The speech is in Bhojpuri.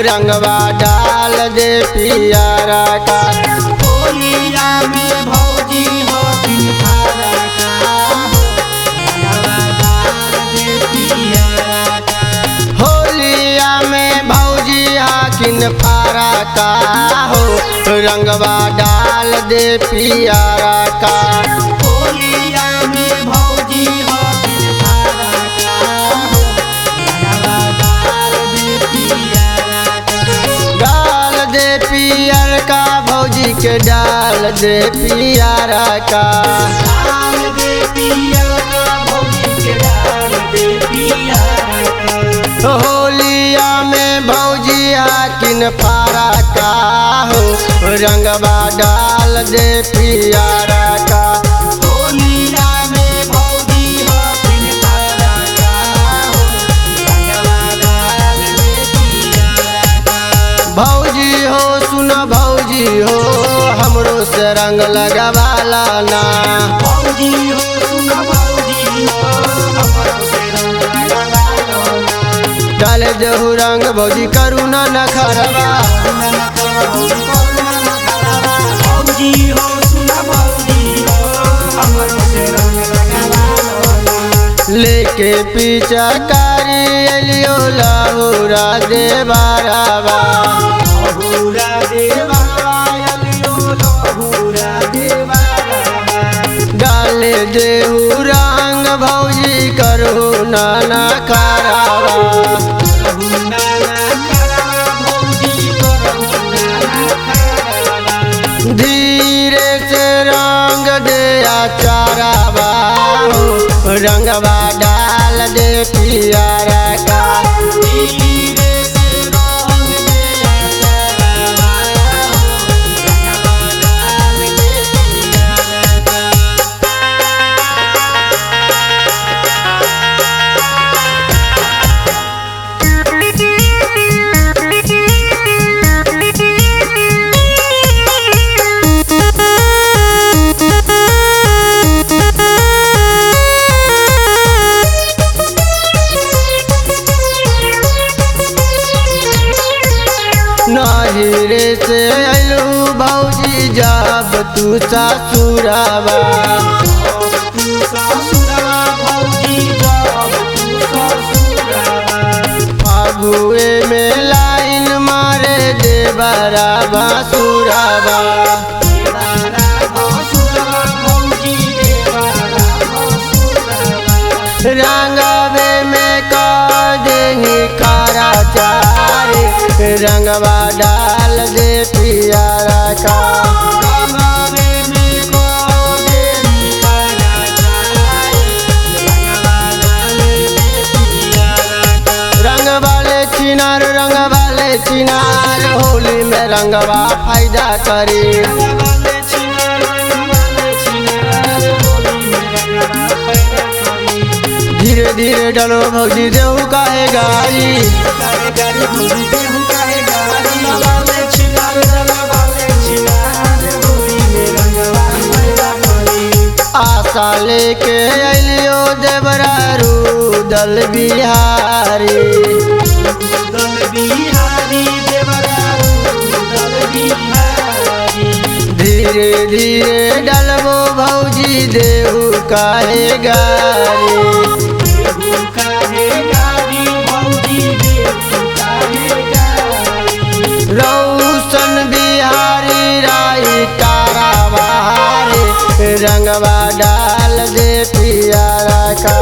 रंगवा डाल दे पियारा का। होलिया में भौजी हो किन फारा का, रंगवा डाल दे पियारा का। होलिया में भौजी हाकिन फारा का हो, रंगवा डाल दे पियारा का। होलिया में भौजी हो किन फारा का, रंगवा डाल दे पियारा का। डाल दे पियर का भौजी के डाल दे पियारा का। डाल दे पियारा का भौजी के डाल दे पियारा का। होलिया में भौजी हाकिन फारा का हो, रंगवा डाल दे पियारा का। होलिया में भौजी हो किन फारा का, रंगवा डाल दे पियारा का। भौजी हो सुन भौजी हो, हमरो से रंग लगवाला ना। भौजी हो सुन भौजी हो, हमरो से रंग लगवालो ना। डाल देहु रंग भौजी करू ना नखरवा। भौजी हो सुन भौजी हो, हमरो से रंग लगवालो ना। लेके पीछा कारी एलियो लाहुरा दे बारावा। लहुरा देवा आलियो, लहुरा देवा डाले देहु रंग भौजी करू ना नखरवा। रहुना करवा भौजी रहुना करवा। धीरे से रंग दे आचारावा हो, रंगवा डाल दे पियारा का। धीरे से रंग दे आचारवा, रंगवा डाल दे पियारा का। नाहिरे से अलू भौजी जब तू ससुरावा। तू ससुरवा भौजी जब तू ससुरवा। फागुए में लाइन मारे देवरा बासुरावा। देवारा भसुरवा भौजी देवारा भसुरवा। रंगवे में का देही कारा चारे, रंगवा डाल दे पियारा का। रंगवे में को देवी कारा जाए, रंगवा डाल दे पियारा का। रंग वाले चिनार होली में रंगवा फायदा करी। रंगवाले छिनार होली में रंगवा फायदा करी। धीरे धीरे डलो भौजी देहु काहे गाई। काहे गारी भौजी देहु काहे गारी। रंगवाले छिनार होली में रंगवा फायदा करी। आशा लेके अलियो देवरा रूदल बिहारी। दल बिहारी देवरा दल बिहारी। धीरे धीरे डलबो भौजी देहु काहे गारी। देहु काहे गारी भौजी देहु काहे गारी। रौशन बिहारी राई तारा बहारे, रंगवा डाल दे पियारा का।